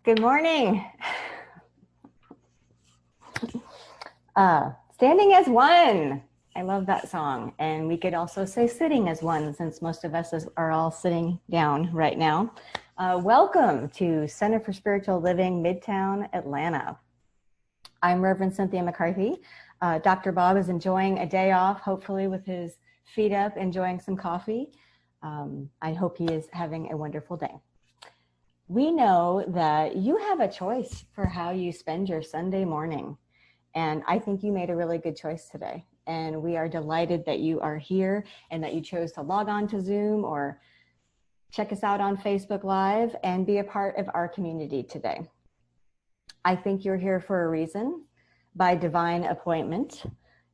Good morning. Standing as one. I love that song. And we could also say sitting as one, since most of us are all sitting down right now. Welcome to Center for Spiritual Living, Midtown Atlanta. I'm Reverend Cynthia McCarthy. Dr. Bob is enjoying a day off, hopefully with his feet up, enjoying some coffee. I hope he is having a wonderful day. We know that you have a choice for how you spend your Sunday morning. And I think you made a really good choice today. And we are delighted that you are here and that you chose to log on to Zoom or check us out on Facebook Live and be a part of our community today. I think you're here for a reason, by divine appointment.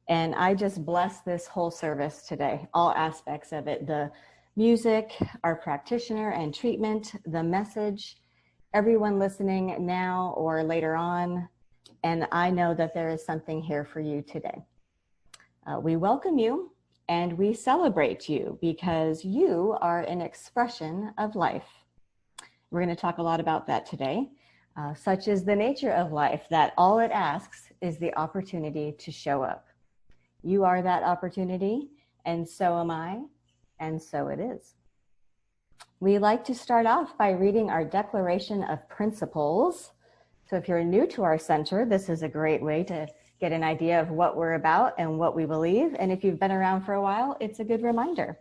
And I just bless this whole service today, all aspects of it, the music, our practitioner and treatment, the message, everyone listening now or later on. And I know that there is something here for you today. We welcome you and we celebrate you because you are an expression of life. We're going to talk a lot about that today, such is the nature of life, that all it asks is the opportunity to show up. You are that opportunity, and so am I. And so it is. We like to start off by reading our Declaration of Principles. So if you're new to our center, this is a great way to get an idea of what we're about and what we believe. And if you've been around for a while, it's a good reminder.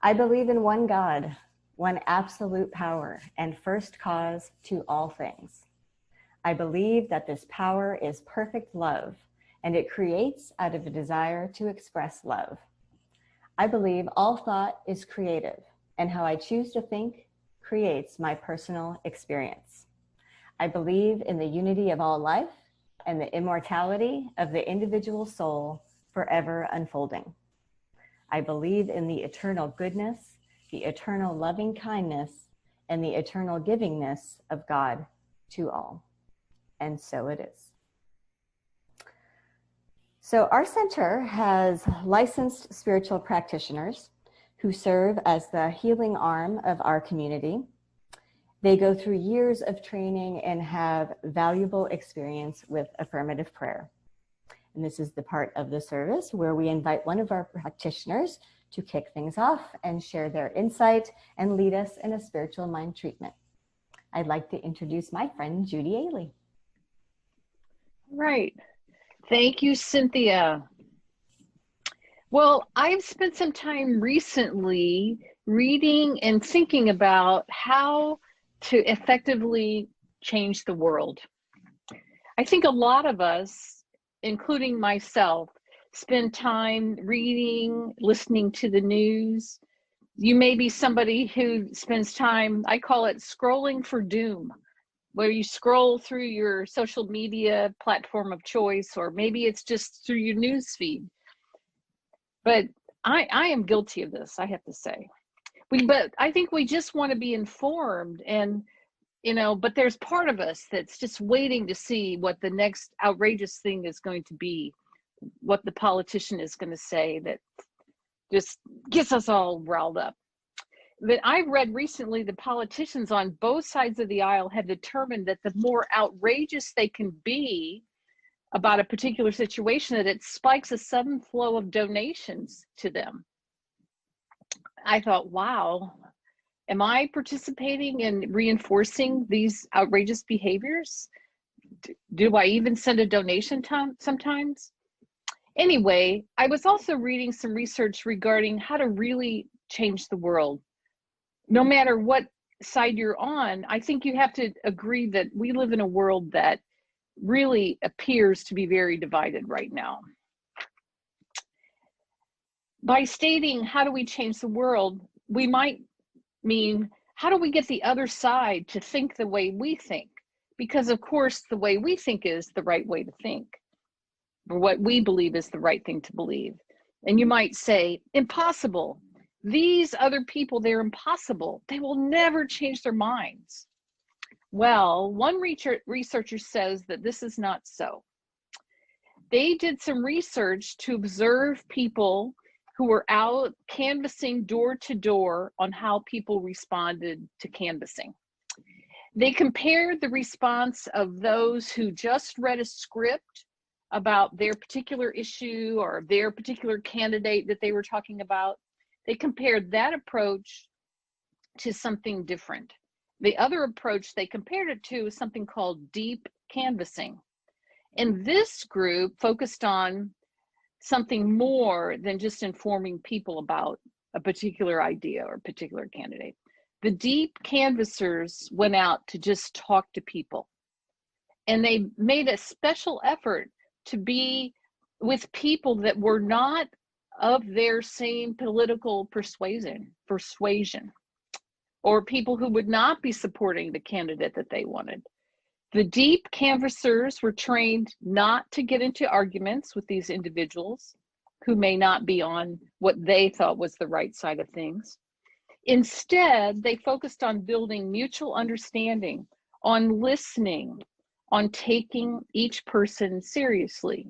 I believe in one God, one absolute power and first cause to all things. I believe that this power is perfect love, and it creates out of a desire to express love. I believe all thought is creative, and how I choose to think creates my personal experience. I believe in the unity of all life and the immortality of the individual soul forever unfolding. I believe in the eternal goodness, the eternal loving kindness, and the eternal givingness of God to all. And so it is. So our center has licensed spiritual practitioners who serve as the healing arm of our community. They go through years of training and have valuable experience with affirmative prayer. And this is the part of the service where we invite one of our practitioners to kick things off and share their insight and lead us in a spiritual mind treatment. I'd like to introduce my friend, Judy Ailey. Right. Thank you, Cynthia. Well, I've spent some time recently reading and thinking about how to effectively change the world. I think a lot of us, including myself, spend time reading, listening to the news. You may be somebody who spends time, I call it scrolling for doom, where you scroll through your social media platform of choice, or maybe it's just through your news feed. But I am guilty of this, I have to say. But I think we just want to be informed, and but there's part of us that's just waiting to see what the next outrageous thing is going to be, what the politician is going to say that just gets us all riled up. That I've read recently, the politicians on both sides of the aisle have determined that the more outrageous they can be about a particular situation, that it spikes a sudden flow of donations to them. I thought, wow, am I participating in reinforcing these outrageous behaviors? Do I even send a donation sometimes? Anyway, I was also reading some research regarding how to really change the world. No matter what side you're on, I think you have to agree that we live in a world that really appears to be very divided right now. By stating, how do we change the world, we might mean, how do we get the other side to think the way we think? Because of course, the way we think is the right way to think, or what we believe is the right thing to believe. And you might say, impossible. These other people, they're impossible. They will never change their minds. Well, one researcher says that this is not so. They did some research to observe people who were out canvassing door to door on how people responded to canvassing. They compared the response of those who just read a script about their particular issue or their particular candidate that they were talking about. They compared that approach to something different. The other approach they compared it to is something called deep canvassing. And this group focused on something more than just informing people about a particular idea or a particular candidate. The deep canvassers went out to just talk to people. And they made a special effort to be with people that were not of their same political persuasion, or people who would not be supporting the candidate that they wanted. The deep canvassers were trained not to get into arguments with these individuals who may not be on what they thought was the right side of things. Instead, they focused on building mutual understanding, on listening, on taking each person seriously.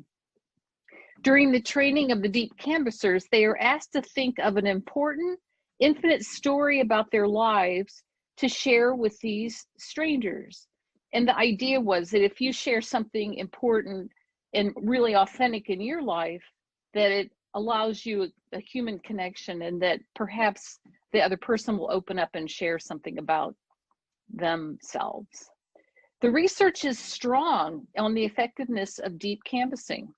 During the training of the deep canvassers, they are asked to think of an important, infinite story about their lives to share with these strangers. And the idea was that if you share something important and really authentic in your life, that it allows you a human connection, and that perhaps the other person will open up and share something about themselves. The research is strong on the effectiveness of deep canvassing.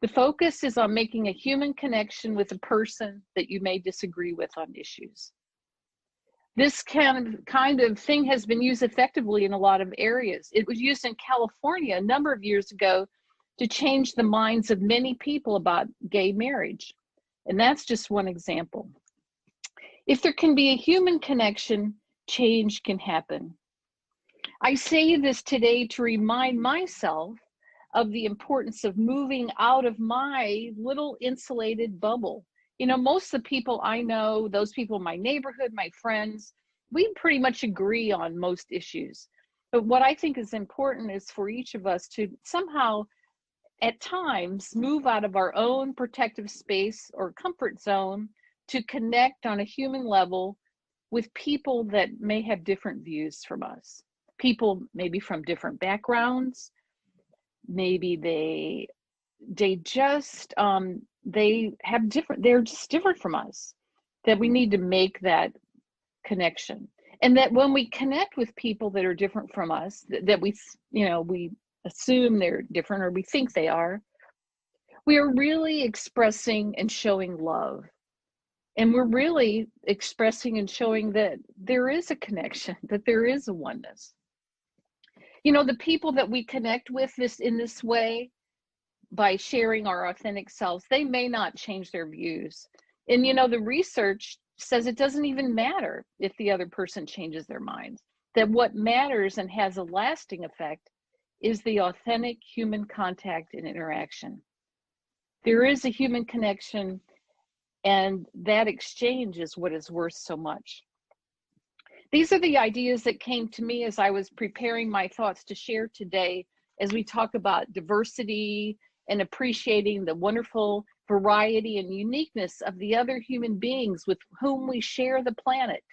The focus is on making a human connection with a person that you may disagree with on issues. This kind of thing has been used effectively in a lot of areas. It was used in California a number of years ago to change the minds of many people about gay marriage. And that's just one example. If there can be a human connection, change can happen. I say this today to remind myself of the importance of moving out of my little insulated bubble. You know, most of the people I know, those people in my neighborhood, my friends, we pretty much agree on most issues. But what I think is important is for each of us to somehow, at times, move out of our own protective space or comfort zone to connect on a human level with people that may have different views from us. People maybe from different backgrounds, maybe they're just different from us, that we need to make that connection. And that when we connect with people that are different from us, that we assume they're different or we think they are, we are really expressing and showing love. And we're really expressing and showing that there is a connection, that there is a oneness. You know, the people that we connect with in this way, by sharing our authentic selves, they may not change their views. And, you know, the research says it doesn't even matter if the other person changes their minds, that what matters and has a lasting effect is the authentic human contact and interaction. There is a human connection, and that exchange is what is worth so much. These are the ideas that came to me as I was preparing my thoughts to share today, as we talk about diversity and appreciating the wonderful variety and uniqueness of the other human beings with whom we share the planet.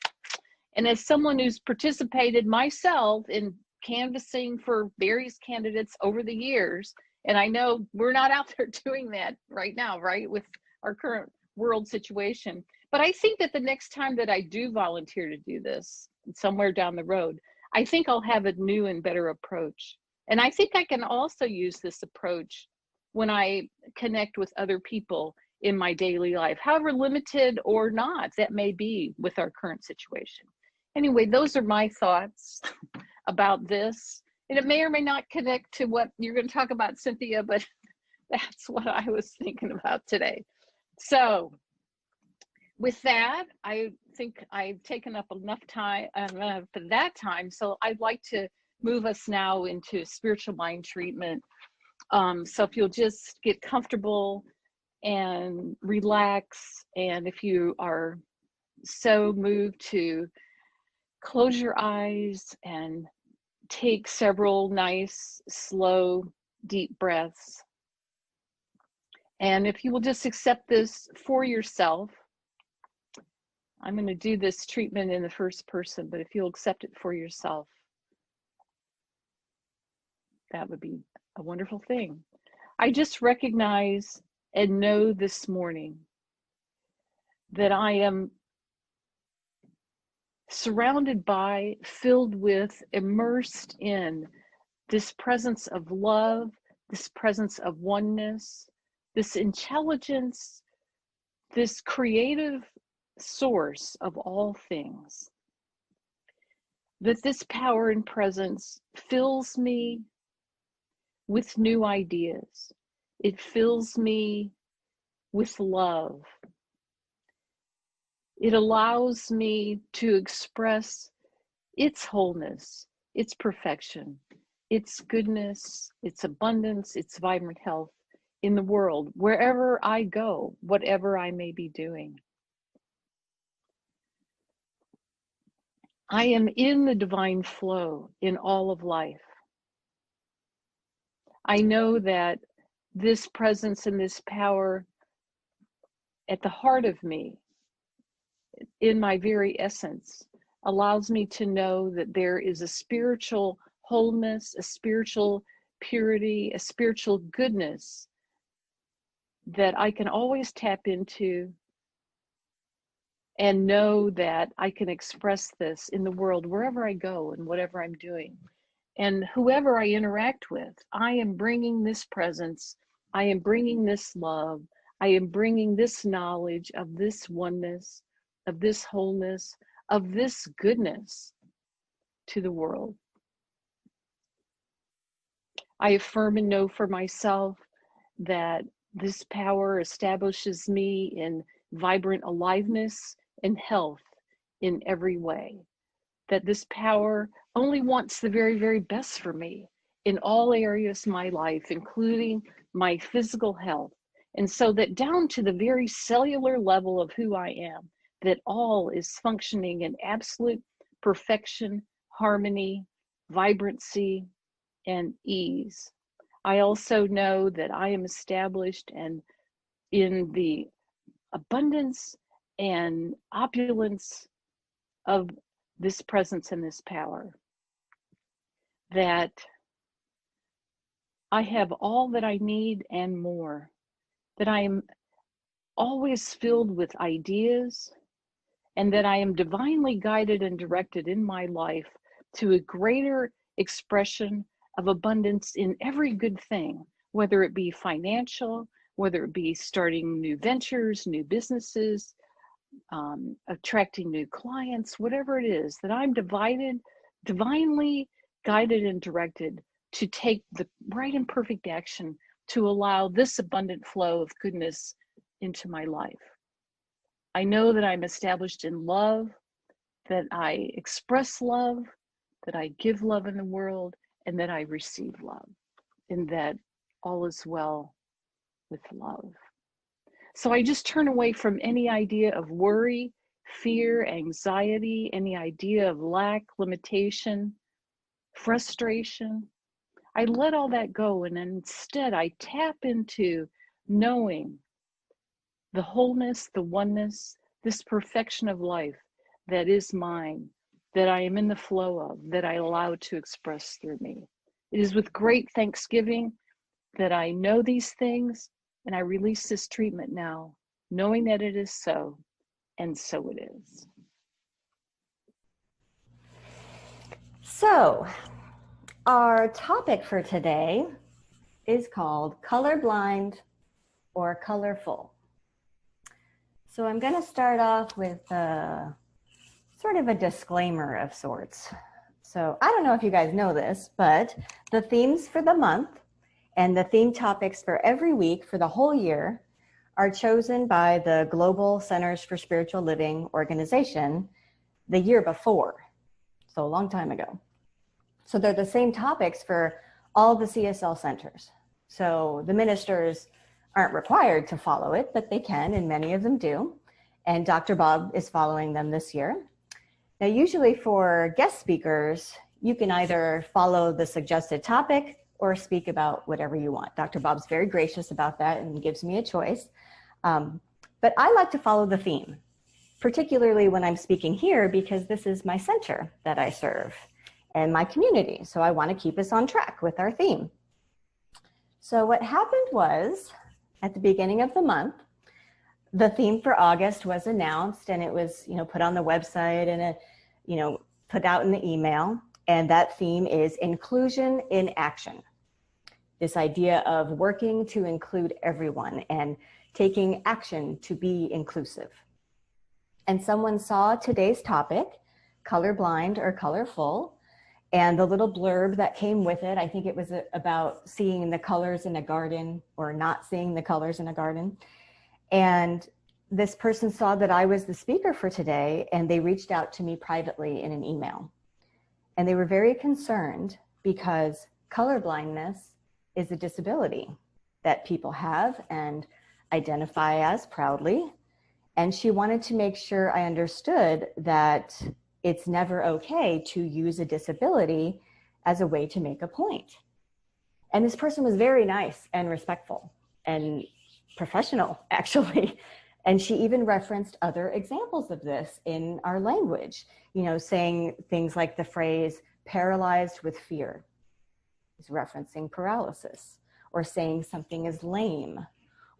And as someone who's participated myself in canvassing for various candidates over the years, and I know we're not out there doing that right now, right, with our current world situation. But I think that the next time that I do volunteer to do this, somewhere down the road, I think I'll have a new and better approach. And I think I can also use this approach when I connect with other people in my daily life, however limited or not that may be with our current situation. Anyway, those are my thoughts about this. And it may or may not connect to what you're going to talk about, Cynthia, but that's what I was thinking about today. So with that, I think I've taken up enough time for that time. So I'd like to move us now into spiritual mind treatment. So if you'll just get comfortable and relax, and if you are so moved to close your eyes and take several nice, slow, deep breaths. And if you will just accept this for yourself, I'm going to do this treatment in the first person, but if you'll accept it for yourself, That would be a wonderful thing. I just recognize and know this morning that I am surrounded by, filled with, immersed in this presence of love, this presence of oneness, this intelligence, this creative source of all things. That this power and presence fills me with new ideas. It fills me with love. It allows me to express its wholeness, its perfection, its goodness, its abundance, its vibrant health in the world, wherever I go, whatever I may be doing. I am in the divine flow in all of life. I know that this presence and this power at the heart of me, in my very essence, allows me to know that there is a spiritual wholeness, a spiritual purity, a spiritual goodness that I can always tap into, and know that I can express this in the world wherever I go and whatever I'm doing. And whoever I interact with, I am bringing this presence, I am bringing this love, I am bringing this knowledge of this oneness, of this wholeness, of this goodness to the world. I affirm and know for myself that this power establishes me in vibrant aliveness and health in every way. That this power only wants the very, very best for me in all areas of my life, including my physical health. And so that down to the very cellular level of who I am, that all is functioning in absolute perfection, harmony, vibrancy, and ease. I also know that I am established and in the abundance and opulence of this presence and this power. That I have all that I need and more. That I am always filled with ideas, and that I am divinely guided and directed in my life to a greater expression of abundance in every good thing, whether it be financial, whether it be starting new ventures, new businesses, attracting new clients, whatever it is, that I'm divinely guided and directed to take the right and perfect action to allow this abundant flow of goodness into my life. I know that I'm established in love, that I express love, that I give love in the world, and that I receive love, and that all is well with love. So I just turn away from any idea of worry, fear, anxiety, any idea of lack, limitation, frustration. I let all that go, and instead I tap into knowing the wholeness, the oneness, this perfection of life that is mine, that I am in the flow of, that I allow to express through me. It is with great thanksgiving that I know these things, and I release this treatment now, knowing that it is so, and so it is. So, our topic for today is called colorblind or colorful. So I'm going to start off with sort of a disclaimer of sorts. So I don't know if you guys know this, but the themes for the month and the theme topics for every week for the whole year are chosen by the Global Centers for Spiritual Living organization the year before, so a long time ago. So they're the same topics for all the CSL centers. So the ministers aren't required to follow it, but they can, and many of them do. And Dr. Bob is following them this year. Now, usually for guest speakers, you can either follow the suggested topic or speak about whatever you want. Dr. Bob's very gracious about that and gives me a choice. But I like to follow the theme, particularly when I'm speaking here, because this is my center that I serve. and my community. So I want to keep us on track with our theme. So what happened was, at the beginning of the month, the theme for August was announced, and it was, put on the website and, put out in the email. And that theme is inclusion in action. This idea of working to include everyone and taking action to be inclusive. And someone saw today's topic, colorblind or colorful, and the little blurb that came with it. I think it was about seeing the colors in a garden or not seeing the colors in a garden. And this person saw that I was the speaker for today, and they reached out to me privately in an email. And they were very concerned because colorblindness is a disability that people have and identify as proudly. And she wanted to make sure I understood that it's never okay to use a disability as a way to make a point. And this person was very nice and respectful and professional, actually. And she even referenced other examples of this in our language, saying things like the phrase paralyzed with fear is referencing paralysis, or saying something is lame,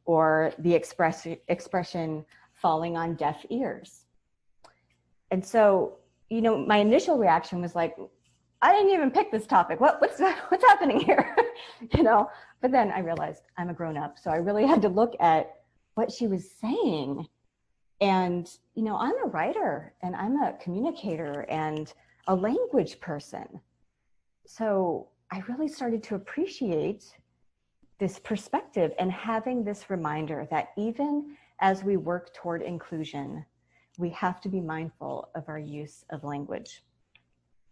or the expression falling on deaf ears. And so, my initial reaction was like, I didn't even pick this topic. What's happening here? But then I realized I'm a grown up. So I really had to look at what she was saying. And, I'm a writer and I'm a communicator and a language person. So I really started to appreciate this perspective and having this reminder that even as we work toward inclusion, we have to be mindful of our use of language.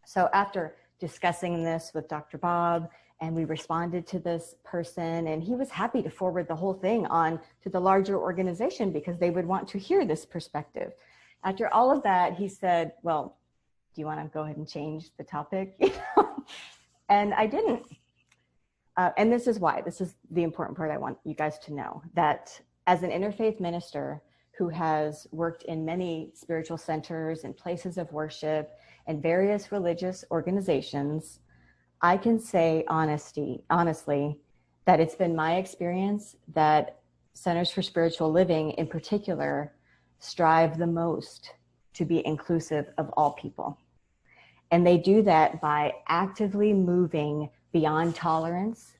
So after discussing this with Dr. Bob, and we responded to this person, and he was happy to forward the whole thing on to the larger organization because they would want to hear this perspective. After all of that, he said, well, do you want to go ahead and change the topic? And I didn't. And this is why. This is the important part I want you guys to know, that as an interfaith minister who has worked in many spiritual centers and places of worship and various religious organizations, I can say honestly that it's been my experience that Centers for Spiritual Living in particular strive the most to be inclusive of all people. And they do that by actively moving beyond tolerance,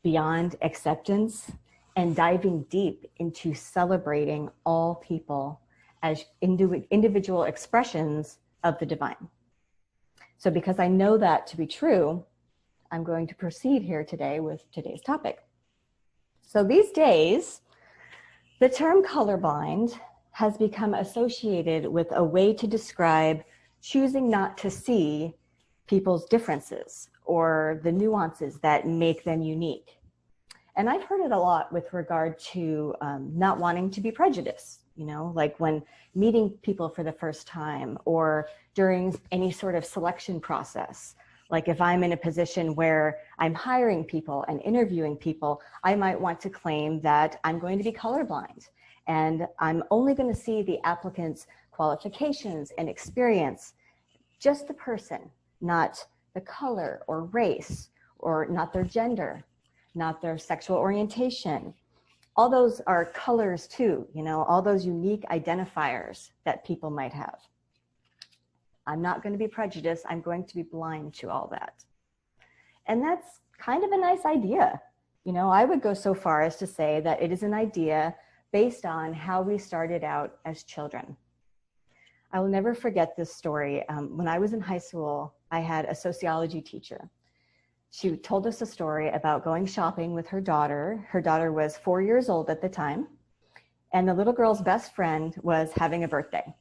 beyond acceptance, and diving deep into celebrating all people as individual expressions of the divine. So because I know that to be true, I'm going to proceed here today with today's topic. So these days, the term colorblind has become associated with a way to describe choosing not to see people's differences or the nuances that make them unique. And I've heard it a lot with regard to not wanting to be prejudiced, like when meeting people for the first time or during any sort of selection process. Like if I'm in a position where I'm hiring people and interviewing people, I might want to claim that I'm going to be colorblind and I'm only going to see the applicant's qualifications and experience, just the person, not the color or race, or not their gender, not their sexual orientation. All those are colors too, all those unique identifiers that people might have. I'm not going to be prejudiced. I'm going to be blind to all that. And that's kind of a nice idea. I would go so far as to say that it is an idea based on how we started out as children. I will never forget this story. When I was in high school, I had a sociology teacher. She told us a story about going shopping with her daughter. Her daughter was 4 years old at the time, and the little girl's best friend was having a birthday.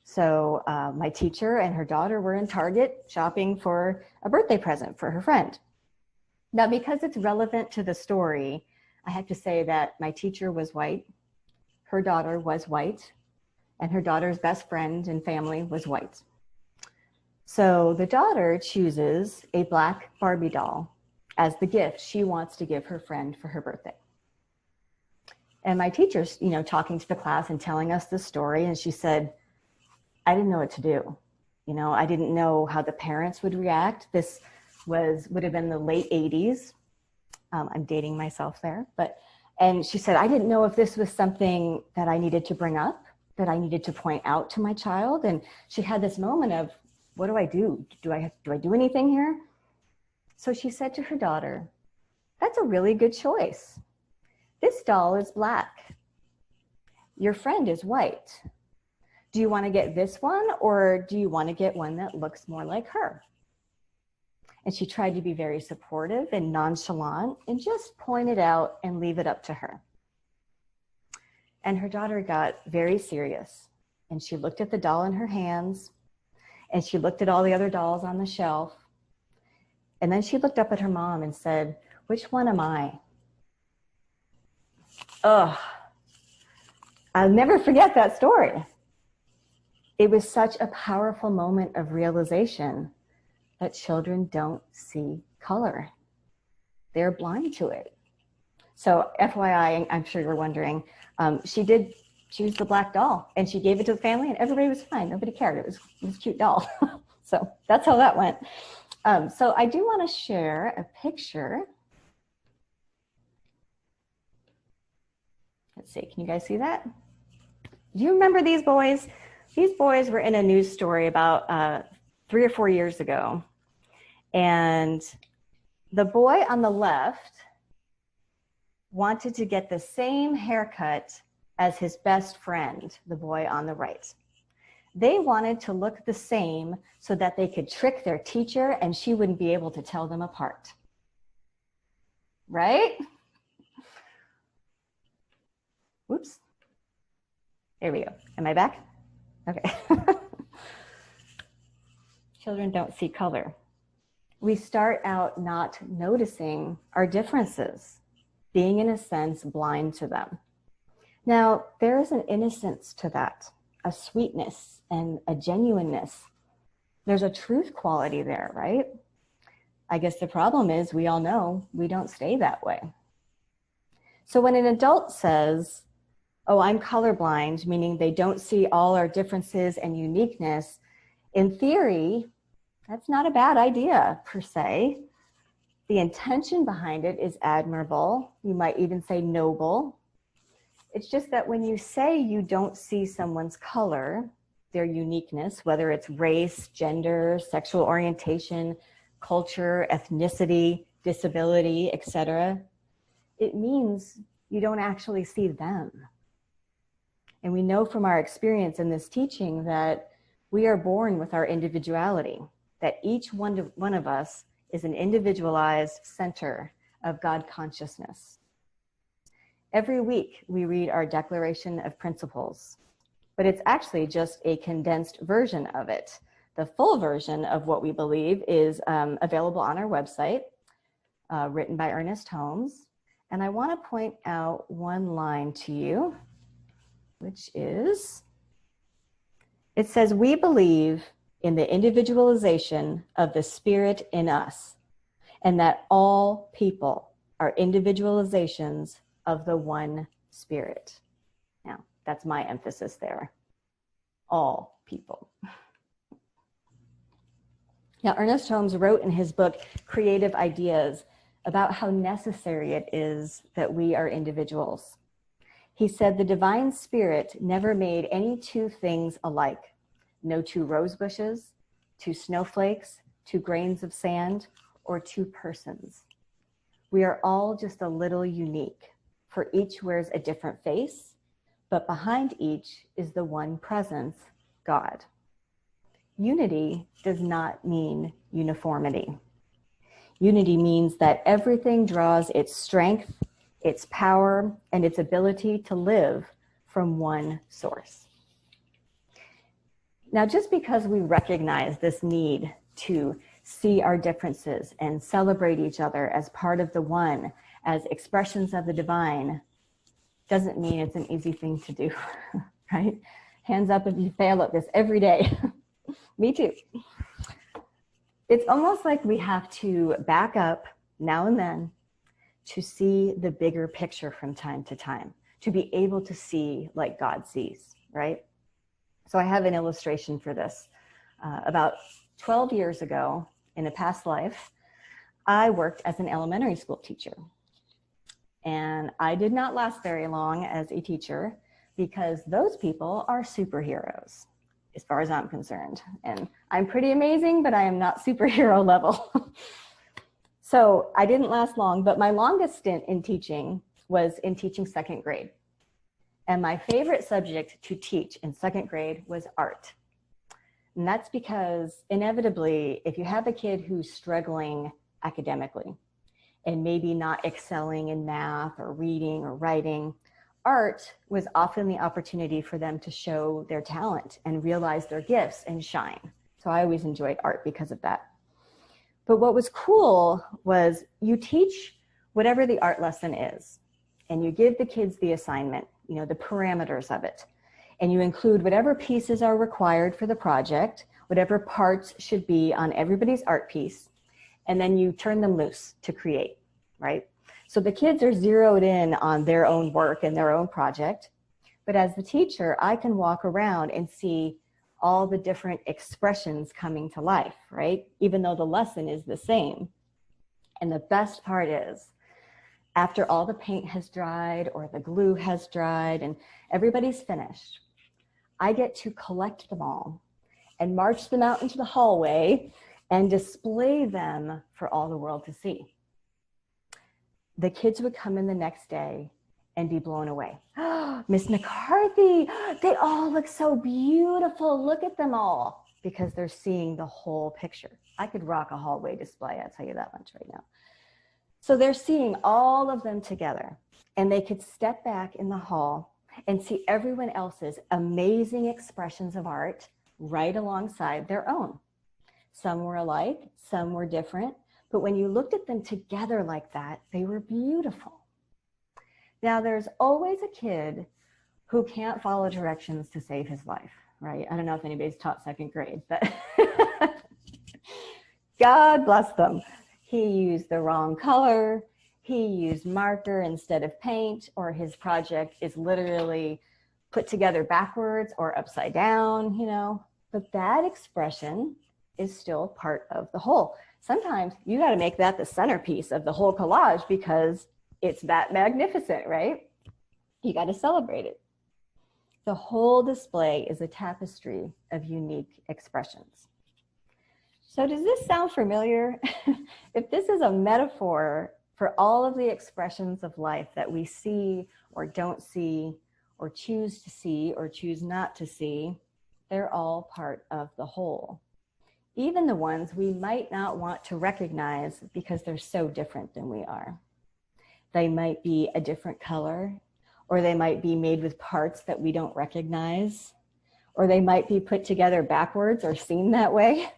So my teacher and her daughter were in Target shopping for a birthday present for her friend. Now, because it's relevant to the story, I have to say that my teacher was white, her daughter was white, and her daughter's best friend and family was white. So the daughter chooses a black Barbie doll as the gift she wants to give her friend for her birthday. And my teacher's, talking to the class and telling us the story, and she said, I didn't know what to do. I didn't know how the parents would react. This would have been the late 80s. I'm dating myself there, and she said, I didn't know if this was something that I needed to bring up, that I needed to point out to my child. And she had this moment of, what do I do? Do I do anything here? So she said to her daughter, that's a really good choice. This doll is black. Your friend is white. Do you want to get this one, or do you want to get one that looks more like her? And she tried to be very supportive and nonchalant and just point it out and leave it up to her. And her daughter got very serious, and she looked at the doll in her hands, and she looked at all the other dolls on the shelf. And then she looked up at her mom and said, which one am I? Ugh. I'll never forget that story. It was such a powerful moment of realization that children don't see color. They're blind to it. So FYI, I'm sure you're wondering, she did choose the black doll, and she gave it to the family, and everybody was fine. Nobody cared. It was a cute doll. So that's how that went. So I do want to share a picture. Let's see, can you guys see that? Do you remember these boys? These boys were in a news story about 3 or 4 years ago. And the boy on the left wanted to get the same haircut as his best friend, the boy on the right. They wanted to look the same so that they could trick their teacher and she wouldn't be able to tell them apart. Right? Whoops. There we go. Am I back? Okay. Children don't see color. We start out not noticing our differences, being in a sense blind to them. Now, there is an innocence to that, a sweetness and a genuineness. There's a truth quality there, right? I guess the problem is we all know we don't stay that way. So when an adult says, oh, I'm colorblind, meaning they don't see all our differences and uniqueness, in theory, that's not a bad idea per se. The intention behind it is admirable. You might even say noble. It's just that when you say you don't see someone's color, their uniqueness, whether it's race, gender, sexual orientation, culture, ethnicity, disability, etc., it means you don't actually see them. And we know from our experience in this teaching that we are born with our individuality, that each one of us is an individualized center of God consciousness. Every week we read our Declaration of Principles, but it's actually just a condensed version of it. The full version of what we believe is available on our website, written by Ernest Holmes. And I want to point out one line to you, which is, it says, we believe in the individualization of the Spirit in us, and that all people are individualizations of the one Spirit. Now, that's my emphasis there. All people. Now, Ernest Holmes wrote in his book, Creative Ideas, about how necessary it is that we are individuals. He said, the divine spirit never made any two things alike. No two rose bushes, two snowflakes, two grains of sand, or two persons. We are all just a little unique, for each wears a different face, but behind each is the one presence, God. Unity does not mean uniformity. Unity means that everything draws its strength, its power, and its ability to live from one source. Now, just because we recognize this need to see our differences and celebrate each other as part of the one, as expressions of the divine, doesn't mean it's an easy thing to do, right? Hands up if you fail at this every day. Me too. It's almost like we have to back up now and then to see the bigger picture from time to time, to be able to see like God sees, right? So I have an illustration for this. About 12 years ago, in a past life, I worked as an elementary school teacher. And I did not last very long as a teacher because those people are superheroes, as far as I'm concerned. And I'm pretty amazing, but I am not superhero level. So I didn't last long, but my longest stint in teaching was in teaching second grade. And my favorite subject to teach in second grade was art. And that's because inevitably, if you have a kid who's struggling academically and maybe not excelling in math or reading or writing, art was often the opportunity for them to show their talent and realize their gifts and shine. So I always enjoyed art because of that. But what was cool was you teach whatever the art lesson is, and you give the kids the assignment, you know, the parameters of it. And you include whatever pieces are required for the project, whatever parts should be on everybody's art piece, and then you turn them loose to create, right? So the kids are zeroed in on their own work and their own project. But as the teacher, I can walk around and see all the different expressions coming to life, right? Even though the lesson is the same. And the best part is, after all the paint has dried or the glue has dried and everybody's finished, I get to collect them all and march them out into the hallway and display them for all the world to see. The kids would come in the next day and be blown away. Miss McCarthy, they all look so beautiful. Look at them all, because they're seeing the whole picture. I could rock a hallway display, I'll tell you that much right now. So they're seeing all of them together, and they could step back in the hall and see everyone else's amazing expressions of art right alongside their own. Some were alike, some were different, but when you looked at them together like that, they were beautiful. Now, there's always a kid who can't follow directions to save his life, right? I don't know if anybody's taught second grade, but God bless them. He used the wrong color. He used marker instead of paint, or his project is literally put together backwards or upside down, you know, but that expression is still part of the whole. Sometimes you got to make that the centerpiece of the whole collage because it's that magnificent, right? You got to celebrate it. The whole display is a tapestry of unique expressions. So does this sound familiar? If this is a metaphor for all of the expressions of life that we see or don't see, or choose to see or choose not to see, they're all part of the whole. Even the ones we might not want to recognize because they're so different than we are. They might be a different color, or they might be made with parts that we don't recognize, or they might be put together backwards or seen that way.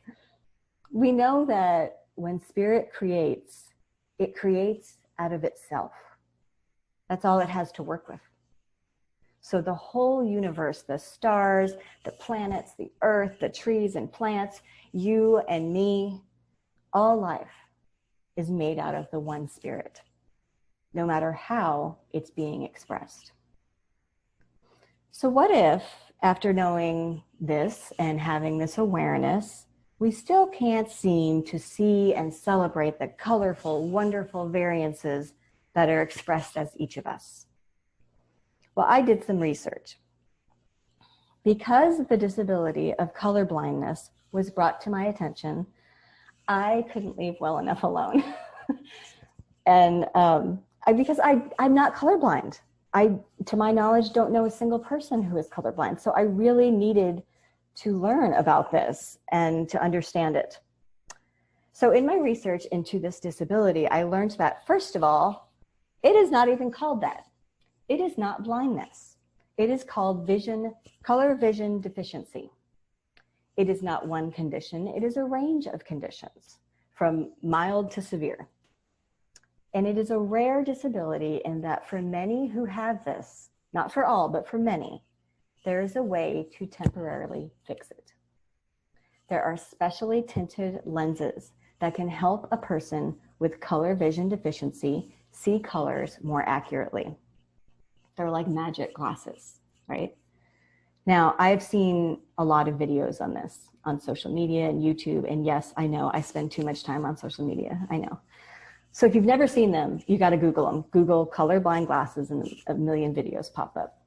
We know that when spirit creates, it creates out of itself. That's all it has to work with. So the whole universe, the stars, the planets, the earth, the trees and plants, you and me, all life is made out of the one spirit, no matter how it's being expressed. So what if, after knowing this and having this awareness, we still can't seem to see and celebrate the colorful, wonderful variances that are expressed as each of us? Well, I did some research. Because the disability of color blindness was brought to my attention, I couldn't leave well enough alone. And because I'm not colorblind. I, to my knowledge, don't know a single person who is colorblind. So I really needed to learn about this and to understand it. So in my research into this disability, I learned that, first of all, it is not even called that. It is not blindness. It is called color vision deficiency. It is not one condition. It is a range of conditions, from mild to severe. And it is a rare disability in that for many who have this, not for all, but for many, there is a way to temporarily fix it. There are specially tinted lenses that can help a person with color vision deficiency see colors more accurately. They're like magic glasses, right? Now, I've seen a lot of videos on this, on social media and YouTube. And yes, I know I spend too much time on social media. I know. So if you've never seen them, you got to Google them. Google colorblind glasses and a million videos pop up.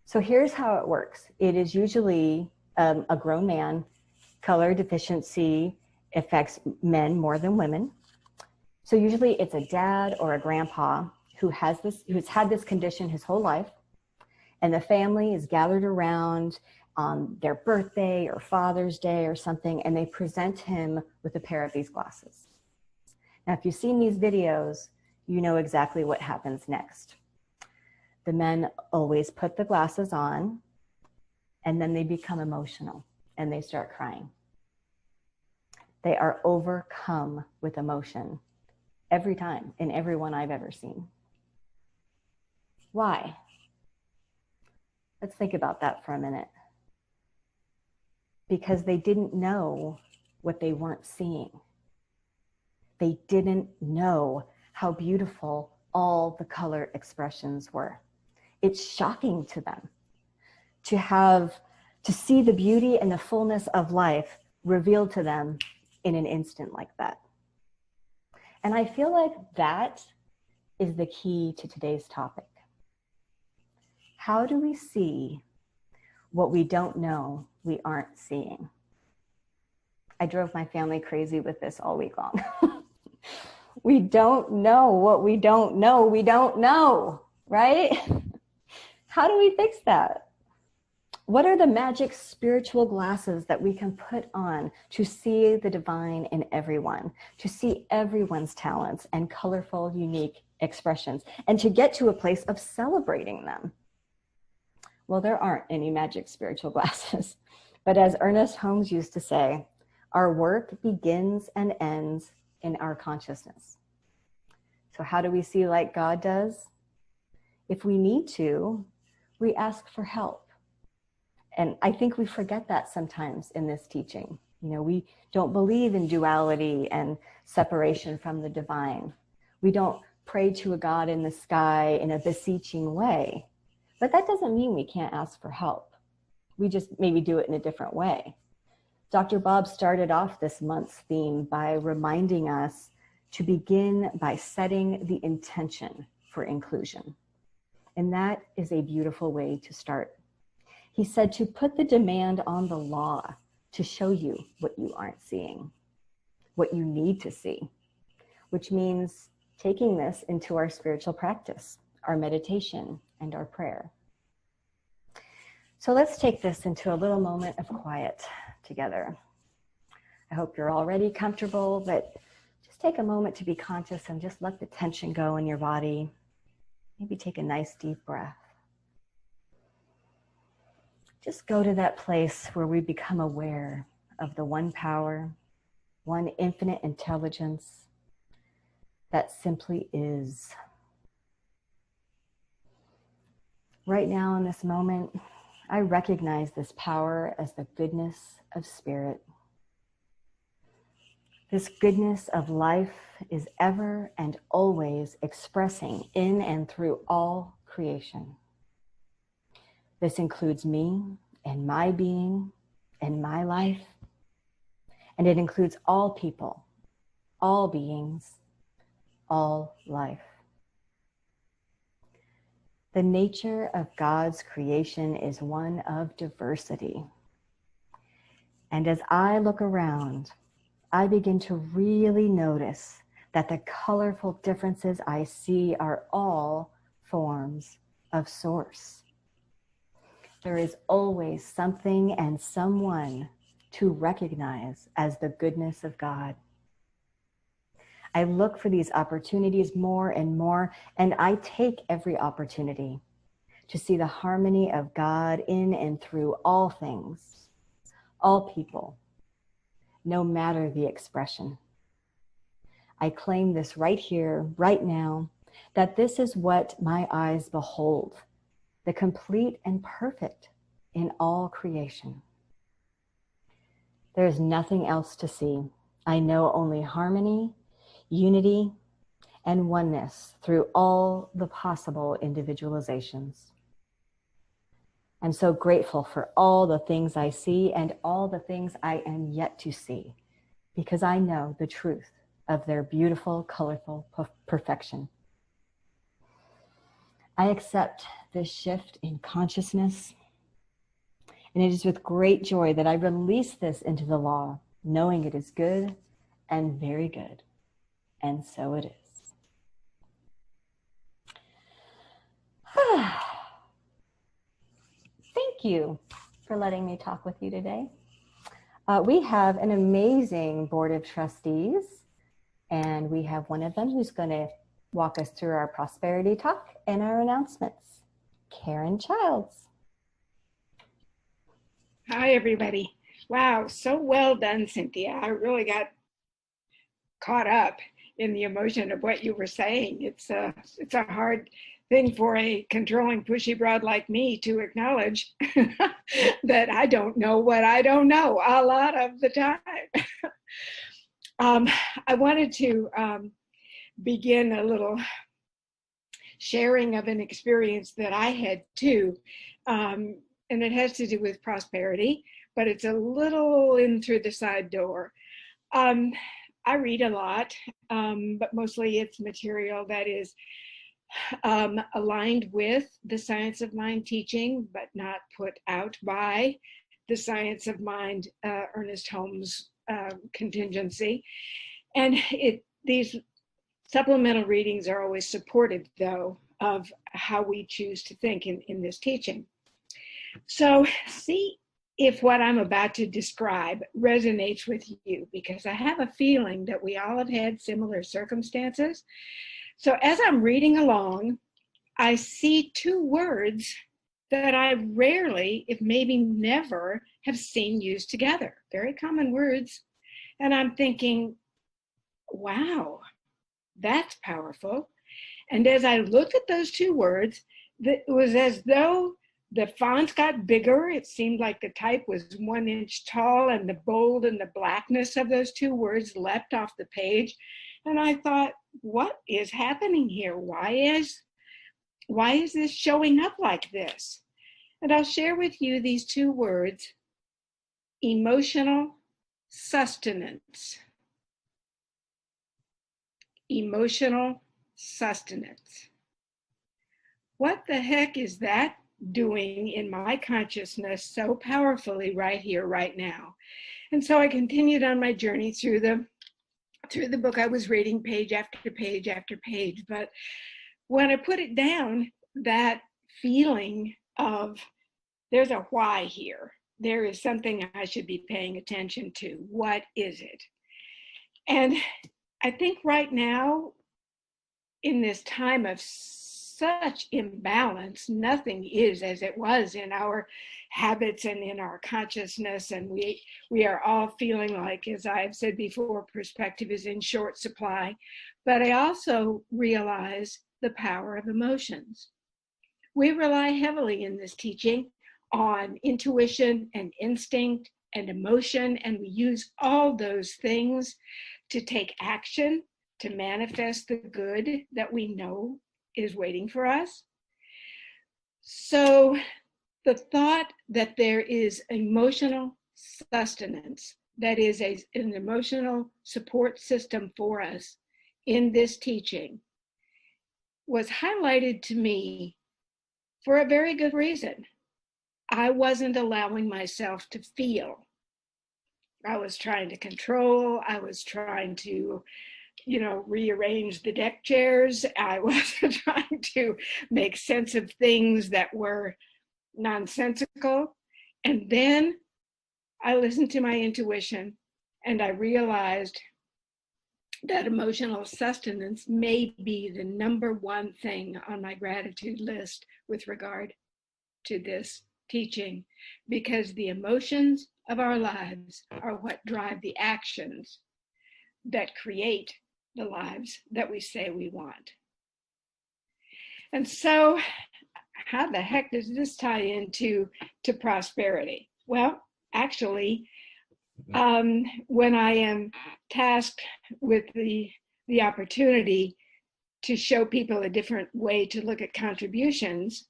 So here's how it works. It is usually a grown man. Color deficiency affects men more than women. So usually it's a dad or a grandpa who's had this condition his whole life, and the family is gathered around on their birthday or Father's Day or something, and they present him with a pair of these glasses. Now, if you've seen these videos, you know exactly what happens next. The men always put the glasses on, and then they become emotional and they start crying. They are overcome with emotion every time in everyone I've ever seen. Why? Let's think about that for a minute. Because they didn't know what they weren't seeing. They didn't know how beautiful all the color expressions were. It's shocking to them to see the beauty and the fullness of life revealed to them in an instant like that. And I feel like that is the key to today's topic. How do we see what we don't know we aren't seeing? I drove my family crazy with this all week long. We don't know what we don't know we don't know, right? How do we fix that? What are the magic spiritual glasses that we can put on to see the divine in everyone, to see everyone's talents and colorful, unique expressions, and to get to a place of celebrating them? Well, there aren't any magic spiritual glasses, but as Ernest Holmes used to say, our work begins and ends in our consciousness. So how do we see like God does? If we need to, we ask for help. And I think we forget that sometimes in this teaching. You know, we don't believe in duality and separation from the divine. We don't pray to a God in the sky in a beseeching way. But that doesn't mean we can't ask for help. We just maybe do it in a different way. Dr. Bob started off this month's theme by reminding us to begin by setting the intention for inclusion. And that is a beautiful way to start. He said to put the demand on the law to show you what you aren't seeing, what you need to see, which means taking this into our spiritual practice, our meditation, and our prayer. So let's take this into a little moment of quiet together. I hope you're already comfortable, but just take a moment to be conscious and just let the tension go in your body. Maybe take a nice deep breath. Just go to that place where we become aware of the one power, one infinite intelligence that simply is. Right now in this moment, I recognize this power as the goodness of spirit. This goodness of life is ever and always expressing in and through all creation. This includes me and my being and my life, and it includes all people, all beings, all life. The nature of God's creation is one of diversity. And as I look around, I begin to really notice that the colorful differences I see are all forms of source. There is always something and someone to recognize as the goodness of God. I look for these opportunities more and more, and I take every opportunity to see the harmony of God in and through all things, all people, no matter the expression. I claim this right here, right now, that this is what my eyes behold, the complete and perfect in all creation. There is nothing else to see. I know only harmony, unity, and oneness through all the possible individualizations. I'm so grateful for all the things I see and all the things I am yet to see, because I know the truth of their beautiful, colorful perfection. I accept this shift in consciousness, and it is with great joy that I release this into the law, knowing it is good and very good, and so it is. Thank you for letting me talk with you today. We have an amazing board of trustees, and we have one of them who's going to walk us through our prosperity talk and our announcements. Karen Childs. Hi, everybody. Wow, so well done, Cynthia. I really got caught up in the emotion of what you were saying. It's a hard thing for a controlling, pushy broad like me to acknowledge that I don't know what I don't know a lot of the time. I wanted to begin a little sharing of an experience that I had too, and it has to do with prosperity, but it's a little in through the side door. I read a lot, but mostly it's material that is aligned with the science of mind teaching, but not put out by the science of mind, Ernest Holmes' contingency. And these supplemental readings are always supportive, though, of how we choose to think in this teaching. So see if what I'm about to describe resonates with you, because I have a feeling that we all have had similar circumstances. So as I'm reading along, I see two words that I rarely, if maybe never, have seen used together. Very common words. And I'm thinking, wow, that's powerful. And as I looked at those two words, it was as though the fonts got bigger. It seemed like the type was 1 inch tall, and the bold and the blackness of those two words leapt off the page. And I thought, what is happening here? Why is this showing up like this? And I'll share with you these two words: emotional sustenance. Emotional sustenance. What the heck is that doing in my consciousness so powerfully right here, right now? And so I continued on my journey through the book I was reading, page after page after page. But when I put it down, that feeling of there's a why here. There is something I should be paying attention to. What is it? And I think right now, in this time of such imbalance, nothing is as it was in our habits and in our consciousness. And we are all feeling like, as I've said before, perspective is in short supply. But I also realize the power of emotions. We rely heavily in this teaching on intuition and instinct and emotion, and we use all those things to take action, to manifest the good that we know is waiting for us. So the thought that there is emotional sustenance, that is an emotional support system for us in this teaching, was highlighted to me for a very good reason. I wasn't allowing myself to feel. I was trying to control. I was trying to, rearrange the deck chairs. I was trying to make sense of things that were nonsensical. And then I listened to my intuition, and I realized that emotional sustenance may be the number one thing on my gratitude list with regard to this teaching, because the emotions of our lives are what drive the actions that create the lives that we say we want. And so how the heck does this tie into prosperity? Well, actually, when I am tasked with the opportunity to show people a different way to look at contributions,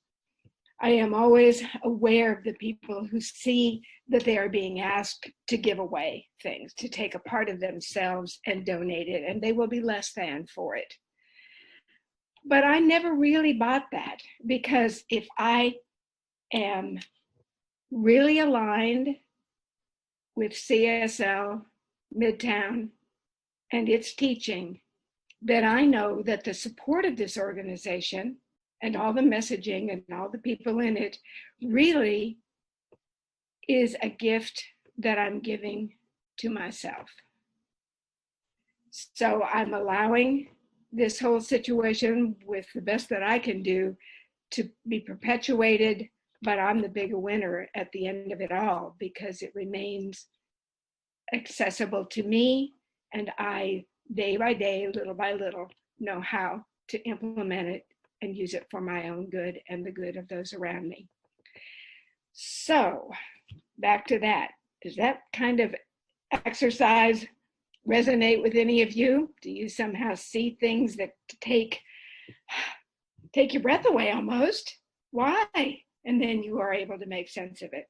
I am always aware of the people who see that they are being asked to give away things, to take a part of themselves and donate it, and they will be less than for it. But I never really bought that, because if I am really aligned with CSL Midtown and its teaching, then I know that the support of this organization and all the messaging and all the people in it really is a gift that I'm giving to myself. So I'm allowing this whole situation, with the best that I can do, to be perpetuated, but I'm the bigger winner at the end of it all, because it remains accessible to me, and I, day by day, little by little, know how to implement it and use it for my own good and the good of those around me. So back to that. Does that kind of exercise resonate with any of you? Do you somehow see things that take your breath away almost? Why? And then you are able to make sense of it.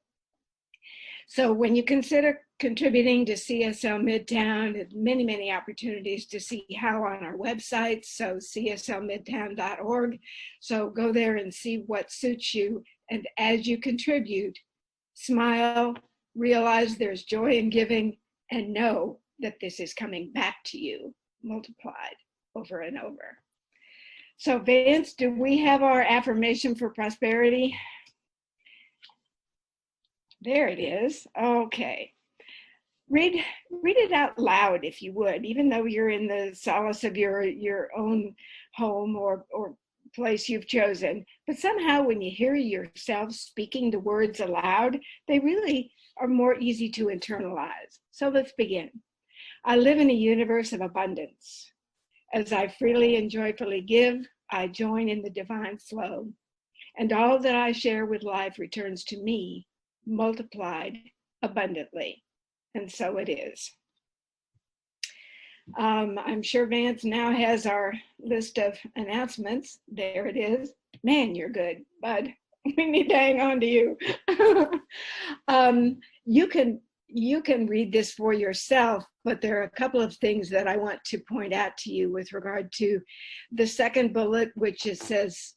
So when you consider contributing to CSL Midtown, there's many, many opportunities to see how on our website, so cslmidtown.org. So go there and see what suits you. And as you contribute, smile, realize there's joy in giving, and know that this is coming back to you, multiplied over and over. So Vance, do we have our affirmation for prosperity? There it is. Okay. Read it out loud if you would, even though you're in the solace of your own home or place you've chosen. But somehow when you hear yourself speaking the words aloud, they really are more easy to internalize. So let's begin. I live in a universe of abundance. As I freely and joyfully give, I join in the divine flow, and all that I share with life returns to me, multiplied abundantly. And so it is. I'm sure Vance now has our list of announcements. There it is. Man, you're good, bud. We need to hang on to you. You can read this for yourself, but there are a couple of things that I want to point out to you with regard to the second bullet, which says